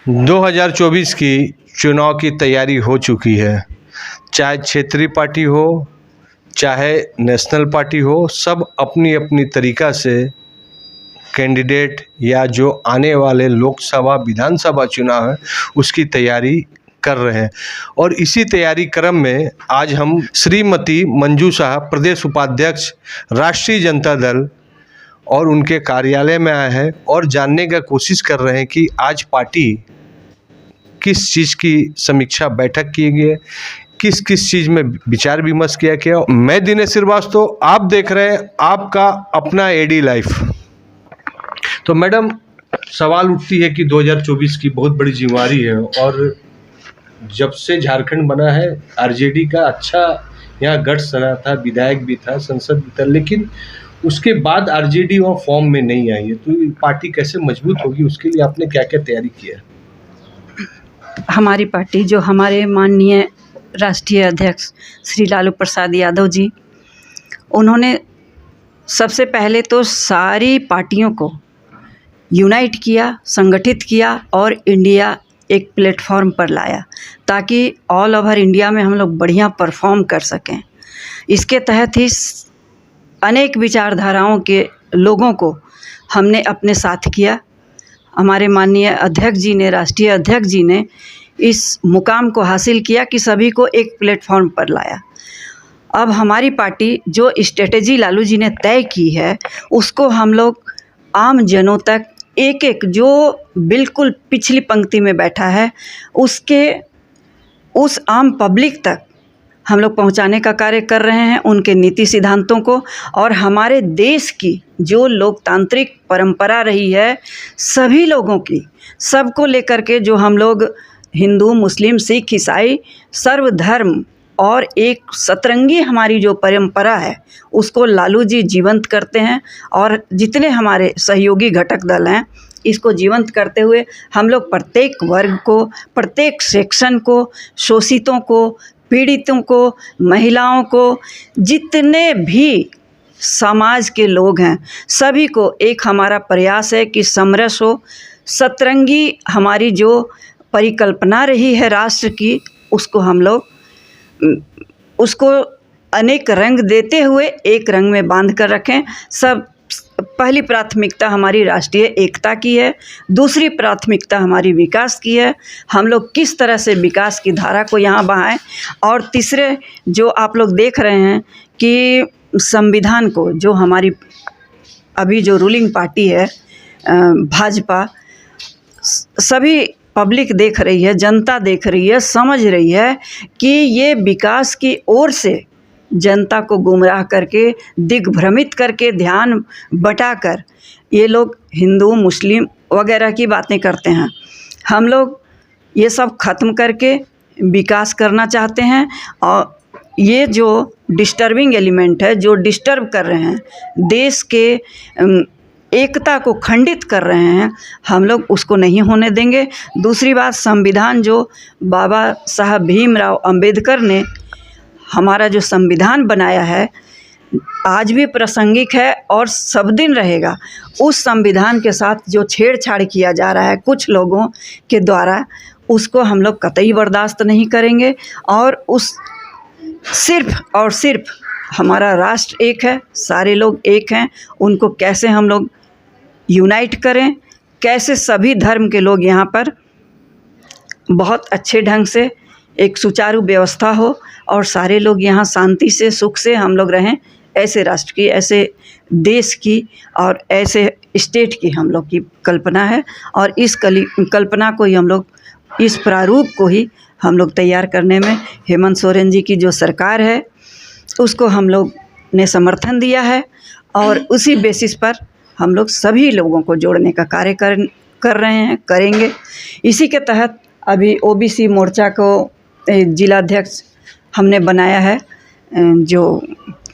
2024 की चुनाव की तैयारी हो चुकी है। चाहे क्षेत्रीय पार्टी हो, चाहे नेशनल पार्टी हो, सब अपनी अपनी तरीक़ा से कैंडिडेट या जो आने वाले लोकसभा विधानसभा चुनाव है उसकी तैयारी कर रहे हैं। और इसी तैयारी क्रम में आज हम श्रीमती मंजू साहब, प्रदेश उपाध्यक्ष, राष्ट्रीय जनता दल, और उनके कार्यालय में आए हैं और जानने का कोशिश कर रहे हैं कि आज पार्टी किस चीज़ की समीक्षा बैठक की गई है, किस किस चीज़ में विचार विमर्श किया गया। मैं दिनेश श्रीवास्तव, आप देख रहे हैं आपका अपना एडी लाइफ। तो मैडम, सवाल उठती है कि 2024 की बहुत बड़ी जिम्मेवारी है और जब से झारखंड बना है आरजेडी का अच्छा यहाँ गढ़ रहा था, विधायक भी था, संसद भी था, लेकिन उसके बाद आरजेडी और फॉर्म में नहीं आई है। तो पार्टी कैसे मजबूत होगी, उसके लिए आपने क्या क्या तैयारी की है? हमारी पार्टी, जो हमारे माननीय राष्ट्रीय अध्यक्ष श्री लालू प्रसाद यादव जी, उन्होंने सबसे पहले तो सारी पार्टियों को यूनाइट किया, संगठित किया और इंडिया एक प्लेटफॉर्म पर लाया ताकि ऑल ओवर इंडिया में हम लोग बढ़िया परफॉर्म कर सकें। इसके तहत ही अनेक विचारधाराओं के लोगों को हमने अपने साथ किया। हमारे माननीय अध्यक्ष जी ने, राष्ट्रीय अध्यक्ष जी ने इस मुकाम को हासिल किया कि सभी को एक प्लेटफॉर्म पर लाया। अब हमारी पार्टी जो स्ट्रेटेजी लालू जी ने तय की है उसको हम लोग आम जनों तक, एक एक जो बिल्कुल पिछली पंक्ति में बैठा है उस आम पब्लिक तक हम लोग पहुंचाने का कार्य कर रहे हैं, उनके नीति सिद्धांतों को। और हमारे देश की जो लोकतांत्रिक परंपरा रही है, सभी लोगों की, सबको लेकर के, जो हम लोग हिंदू, मुस्लिम, सिख, ईसाई, सर्वधर्म और एक सतरंगी हमारी जो परंपरा है उसको लालू जी जीवंत करते हैं। और जितने हमारे सहयोगी घटक दल हैं, इसको जीवंत करते हुए हम लोग प्रत्येक वर्ग को, प्रत्येक सेक्शन को, शोषितों को, पीड़ितों को, महिलाओं को, जितने भी समाज के लोग हैं, सभी को एक हमारा प्रयास है कि समरस हो। सतरंगी हमारी जो परिकल्पना रही है राष्ट्र की, उसको हम लोग उसको अनेक रंग देते हुए एक रंग में बांध कर रखें। सब पहली प्राथमिकता हमारी राष्ट्रीय एकता की है, दूसरी प्राथमिकता हमारी विकास की है, हम लोग किस तरह से विकास की धारा को यहाँ बहाएं, और तीसरे जो आप लोग देख रहे हैं कि संविधान को, जो हमारी अभी जो रूलिंग पार्टी है भाजपा, सभी पब्लिक देख रही है, जनता देख रही है, समझ रही है कि ये विकास की ओर से जनता को गुमराह करके, दिग्भ्रमित करके, ध्यान बटाकर ये लोग हिंदू, मुस्लिम वगैरह की बातें करते हैं। हम लोग ये सब ख़त्म करके विकास करना चाहते हैं। और ये जो डिस्टर्बिंग एलिमेंट है, जो डिस्टर्ब कर रहे हैं, देश के एकता को खंडित कर रहे हैं, हम लोग उसको नहीं होने देंगे। दूसरी बात, संविधान जो बाबा साहब भीमराव अंबेडकर ने हमारा जो संविधान बनाया है, आज भी प्रासंगिक है और सब दिन रहेगा। उस संविधान के साथ जो छेड़छाड़ किया जा रहा है कुछ लोगों के द्वारा, उसको हम लोग कतई बर्दाश्त नहीं करेंगे। और उस सिर्फ और सिर्फ हमारा राष्ट्र एक है, सारे लोग एक हैं, उनको कैसे हम लोग यूनाइट करें, कैसे सभी धर्म के लोग यहाँ पर बहुत अच्छे ढंग से एक सुचारू व्यवस्था हो और सारे लोग यहाँ शांति से, सुख से हम लोग रहें, ऐसे राष्ट्र की, ऐसे देश की और ऐसे स्टेट की हम लोग की कल्पना है। और इस कल्पना को ही हम लोग, इस प्रारूप को ही हम लोग तैयार करने में हेमंत सोरेन जी की जो सरकार है उसको हम लोग ने समर्थन दिया है और उसी बेसिस पर हम लोग सभी लोगों को जोड़ने का कार्य कर रहे हैं, करेंगे। इसी के तहत अभी ओबीसी मोर्चा को जिलाध्यक्ष हमने बनाया है, जो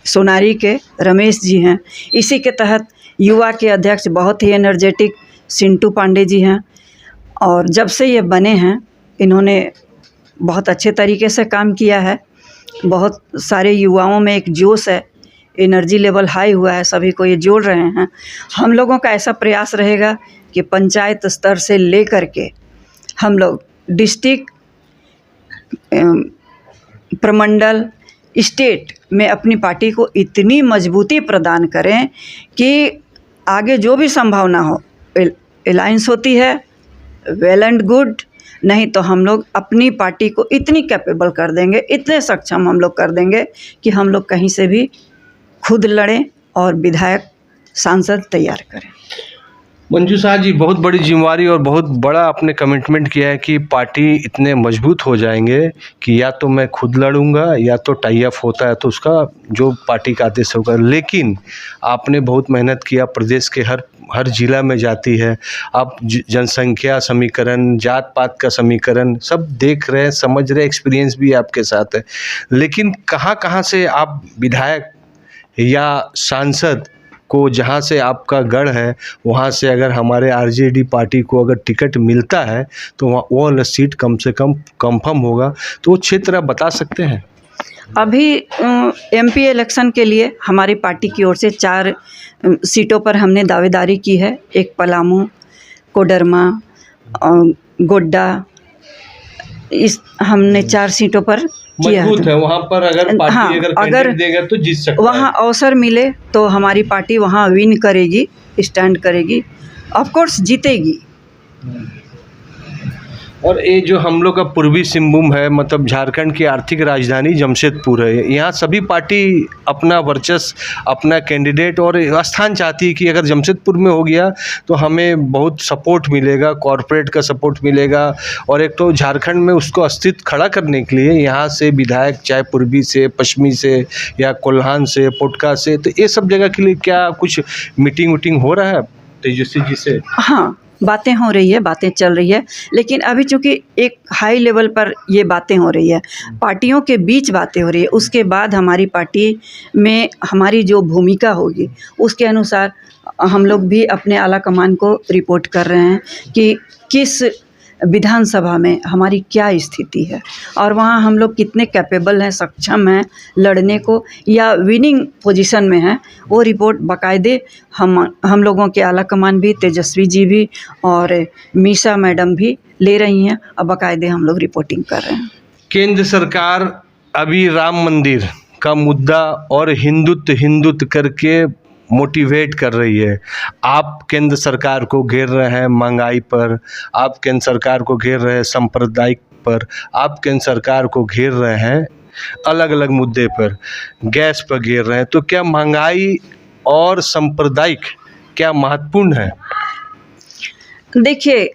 सोनारी के रमेश जी हैं। इसी के तहत युवा के अध्यक्ष बहुत ही एनर्जेटिक सिंटू पांडे जी हैं। और जब से ये बने हैं, इन्होंने बहुत अच्छे तरीके से काम किया है। बहुत सारे युवाओं में एक जोश है, एनर्जी लेवल हाई हुआ है, सभी को ये जोड़ रहे हैं। हम लोगों का ऐसा प्रयास रहेगा कि पंचायत स्तर से लेकर के हम लोग डिस्ट्रिक्ट, प्रमंडल, स्टेट में अपनी पार्टी को इतनी मजबूती प्रदान करें कि आगे जो भी संभावना हो, अलायंस होती है, वेल एंड गुड, नहीं तो हम लोग अपनी पार्टी को इतनी कैपेबल कर देंगे, इतने सक्षम हम लोग कर देंगे कि हम लोग कहीं से भी खुद लड़ें और विधायक, सांसद तैयार करें। मंजू शाह जी, बहुत बड़ी जिम्मेवारी और बहुत बड़ा आपने कमिटमेंट किया है कि पार्टी इतने मजबूत हो जाएंगे कि या तो मैं खुद लड़ूंगा या तो टाई अप होता है तो उसका जो पार्टी का आदेश होगा। लेकिन आपने बहुत मेहनत किया, प्रदेश के हर जिला में जाती है, आप जनसंख्या समीकरण, जात पात का समीकरण सब देख रहे हैं, समझ रहे हैं, एक्सपीरियंस भी आपके साथ है। लेकिन कहाँ कहाँ से आप विधायक या सांसद को, जहाँ से आपका गढ़ है, वहाँ से अगर हमारे आरजेडी पार्टी को अगर टिकट मिलता है तो वो वाला सीट कम से कम कंफर्म होगा, तो वो क्षेत्र आप बता सकते हैं? अभी एमपी इलेक्शन के लिए हमारी पार्टी की ओर से 4 सीटों पर हमने दावेदारी की है। एक पलामू, कोडरमा, गोड्डा, इस हमने 4 सीटों पर किया मजबूत है। वहाँ पर अगर पार्टी हाँ, अगर कैंडिडेट देगा तो जीत सकता है। वहाँ अवसर मिले तो हमारी पार्टी वहाँ विन करेगी, स्टैंड करेगी, ऑफ कोर्स जीतेगी। और ये जो हम लोग का पूर्वी सिंहभूम है, मतलब झारखंड की आर्थिक राजधानी जमशेदपुर है, यहाँ सभी पार्टी अपना वर्चस्व, अपना कैंडिडेट और स्थान चाहती है कि अगर जमशेदपुर में हो गया तो हमें बहुत सपोर्ट मिलेगा, कॉरपोरेट का सपोर्ट मिलेगा, और एक तो झारखंड में उसको अस्तित्व खड़ा करने के लिए यहाँ से विधायक, चाहे पूर्वी से, पश्चिमी से या कोल्हान से, पोटका से, तो ये सब जगह के लिए क्या कुछ मीटिंग वीटिंग हो रहा है तेजस्वी जी से? हाँ, बातें हो रही है, बातें चल रही है, लेकिन अभी चूँकि एक हाई लेवल पर ये बातें हो रही है, पार्टियों के बीच बातें हो रही है, उसके बाद हमारी पार्टी में हमारी जो भूमिका होगी उसके अनुसार हम लोग भी अपने आला कमान को रिपोर्ट कर रहे हैं कि किस विधानसभा में हमारी क्या स्थिति है और वहाँ हम लोग कितने कैपेबल हैं, सक्षम हैं लड़ने को या विनिंग पोजीशन में हैं। वो रिपोर्ट बाकायदे हम लोगों के आला कमान भी, तेजस्वी जी भी और मीसा मैडम भी ले रही हैं और बाकायदे हम लोग रिपोर्टिंग कर रहे हैं। केंद्र सरकार अभी राम मंदिर का मुद्दा और हिंदुत्व करके मोटिवेट कर रही है। आप केंद्र सरकार को घेर रहे हैं महंगाई पर, आप केंद्र सरकार को घेर रहे हैं सांप्रदायिक पर, आप केंद्र सरकार को घेर रहे हैं अलग अलग मुद्दे पर, गैस पर घेर रहे हैं। तो क्या महंगाई और सांप्रदायिक क्या महत्वपूर्ण है? देखिए,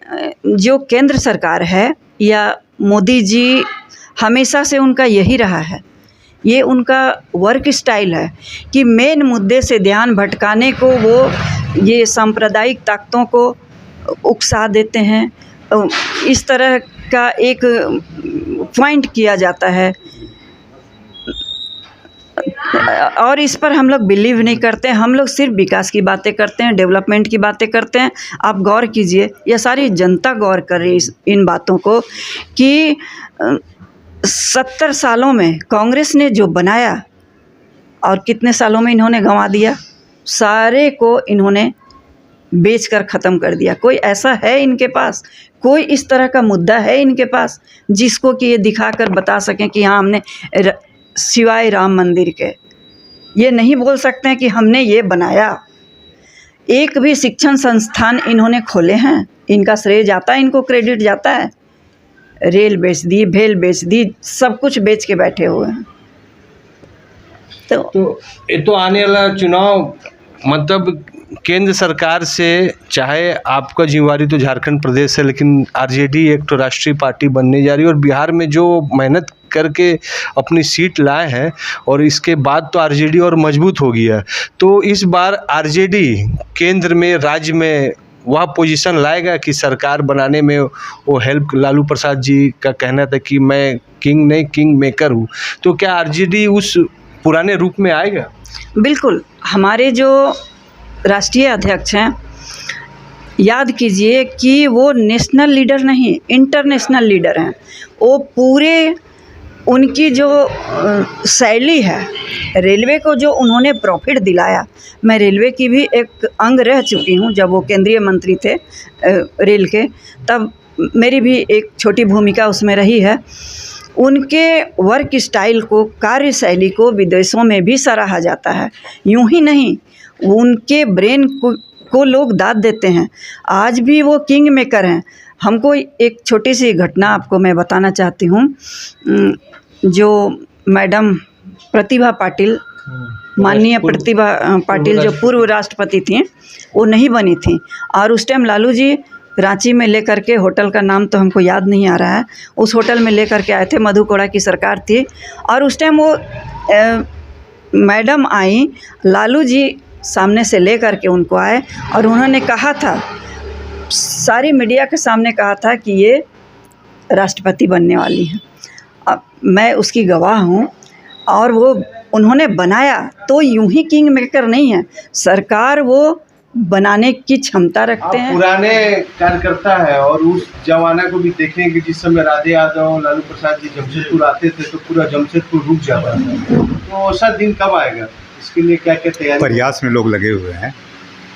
जो केंद्र सरकार है या मोदी जी, हमेशा से उनका यही रहा है, ये उनका वर्क स्टाइल है कि मेन मुद्दे से ध्यान भटकाने को वो ये सांप्रदायिक ताकतों को उकसा देते हैं। इस तरह का एक पॉइंट किया जाता है और इस पर हम लोग बिलीव नहीं करते हैं। हम लोग सिर्फ विकास की बातें करते हैं, डेवलपमेंट की बातें करते हैं। आप गौर कीजिए, यह सारी जनता गौर कर रही है इन बातों को कि 70 सालों में कांग्रेस ने जो बनाया और कितने सालों में इन्होंने गंवा दिया, सारे को इन्होंने बेचकर ख़त्म कर दिया। कोई ऐसा है इनके पास, कोई इस तरह का मुद्दा है इनके पास जिसको कि ये दिखाकर बता सकें कि हाँ हमने सिवाय राम मंदिर के ये नहीं बोल सकते हैं कि हमने ये बनाया। एक भी शिक्षण संस्थान इन्होंने खोले हैं, इनका श्रेय जाता है, इनको क्रेडिट जाता है। रेल बेच दी, भेल बेच दी, सब कुछ बेच के बैठे हुए हैं। तो ये तो आने वाला चुनाव, मतलब केंद्र सरकार से, चाहे आपका जिम्मेवारी तो झारखंड प्रदेश है, लेकिन आरजेडी एक तो राष्ट्रीय पार्टी बनने जा रही है और बिहार में जो मेहनत करके अपनी सीट लाए हैं और इसके बाद तो आरजेडी और मजबूत हो गया। तो इस बार आरजेडी केंद्र में, राज्य में वह पोजीशन लाएगा कि सरकार बनाने में वो हेल्प। लालू प्रसाद जी का कहना था कि मैं किंग नहीं, किंग मेकर हूँ। तो क्या आरजेडी उस पुराने रूप में आएगा? बिल्कुल। हमारे जो राष्ट्रीय अध्यक्ष हैं, याद कीजिए कि वो नेशनल लीडर नहीं, इंटरनेशनल लीडर हैं। वो पूरे उनकी जो शैली है, रेलवे को जो उन्होंने प्रॉफिट दिलाया, मैं रेलवे की भी एक अंग रह चुकी हूँ। जब वो केंद्रीय मंत्री थे रेल के, तब मेरी भी एक छोटी भूमिका उसमें रही है। उनके वर्क स्टाइल को, कार्यशैली को विदेशों में भी सराहा जाता है। यूं ही नहीं, उनके ब्रेन को लोग दाद देते हैं। आज भी वो किंग मेकर हैं। हमको एक छोटी सी घटना आपको मैं बताना चाहती हूँ। जो मैडम प्रतिभा पाटिल, माननीय प्रतिभा पाटिल जो पूर्व राष्ट्रपति थी, वो नहीं बनी थी, और उस टाइम लालू जी रांची में लेकर के, होटल का नाम तो हमको याद नहीं आ रहा है, उस होटल में लेकर के आए थे। मधु कोड़ा की सरकार थी, और उस टाइम वो मैडम आई, लालू जी सामने से लेकर के उनको आए, और उन्होंने कहा था, सारी मीडिया के सामने कहा था कि ये राष्ट्रपति बनने वाली हैं। अब मैं उसकी गवाह हूँ, और वो उन्होंने बनाया तो यूं ही किंग मेकर नहीं है, सरकार वो बनाने की क्षमता रखते हैं। पुराने कार्यकर्ता है और उस जमाना को भी देखें कि जिस समय राधे यादव, लालू प्रसाद जी जमशेदपुर आते थे तो पूरा जमशेदपुर रुक जाता था। तो ऐसा दिन कब आएगा? इसके लिए क्या क्या तैयारी? प्रयास में लोग लगे हुए हैं।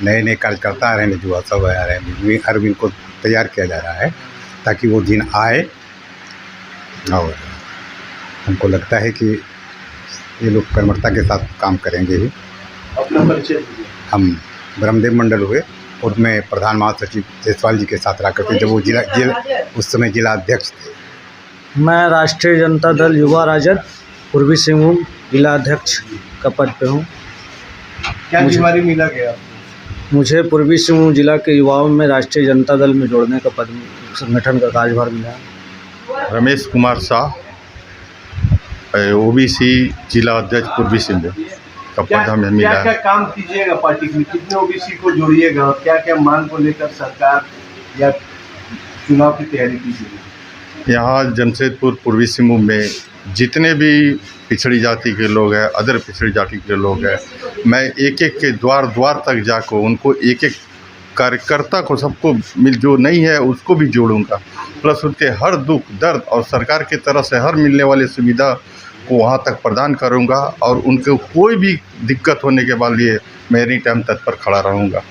नए नए कार्यकर्ता आ रहे हैं, युवा सब आ रहे हैं, हर दिन को तैयार किया जा रहा है ताकि वो दिन आए। और हमको लगता है कि ये लोग कर्मठता के साथ काम करेंगे ही। अपना परिचय दीजिए। हम ब्रह्मदेव मंडल हुए, और मैं प्रधान महासचिव जायसवाल जी के साथ रहा करते जब वो उस समय जिला अध्यक्ष थे। मैं राष्ट्रीय जनता दल युवा राजद पूर्वी सिंहभूम जिला अध्यक्ष का पद पे हूँ। क्या जिम्मेदारी मिला गया? मुझे पूर्वी सिंहभूम जिला के युवाओं में राष्ट्रीय जनता दल में जोड़ने का पद, संगठन का कार्यभार मिला। रमेश कुमार शाह, ओबीसी जिला अध्यक्ष पूर्वी सिंहभूम का पद हमें मिला। क्या क्या काम कीजिएगा पार्टी के लिए? कितने ओबीसी को जोड़िएगा? क्या क्या मांग को लेकर सरकार या चुनाव की तैयारी कीजिएगा? यहाँ जमशेदपुर पूर्वी सिंहभूम में जितने भी पिछड़ी जाति के लोग हैं, अदर पिछड़ी जाति के लोग हैं, मैं एक एक के द्वार द्वार तक जाकर उनको एक एक कार्यकर्ता को, सबको मिल जो नहीं है उसको भी जोड़ूंगा, प्लस उनके हर दुख दर्द और सरकार की तरफ से हर मिलने वाली सुविधा को वहाँ तक प्रदान करूँगा, और उनको कोई भी दिक्कत होने के बाद लिए मैं एनी टाइम तत्पर खड़ा रहूँगा।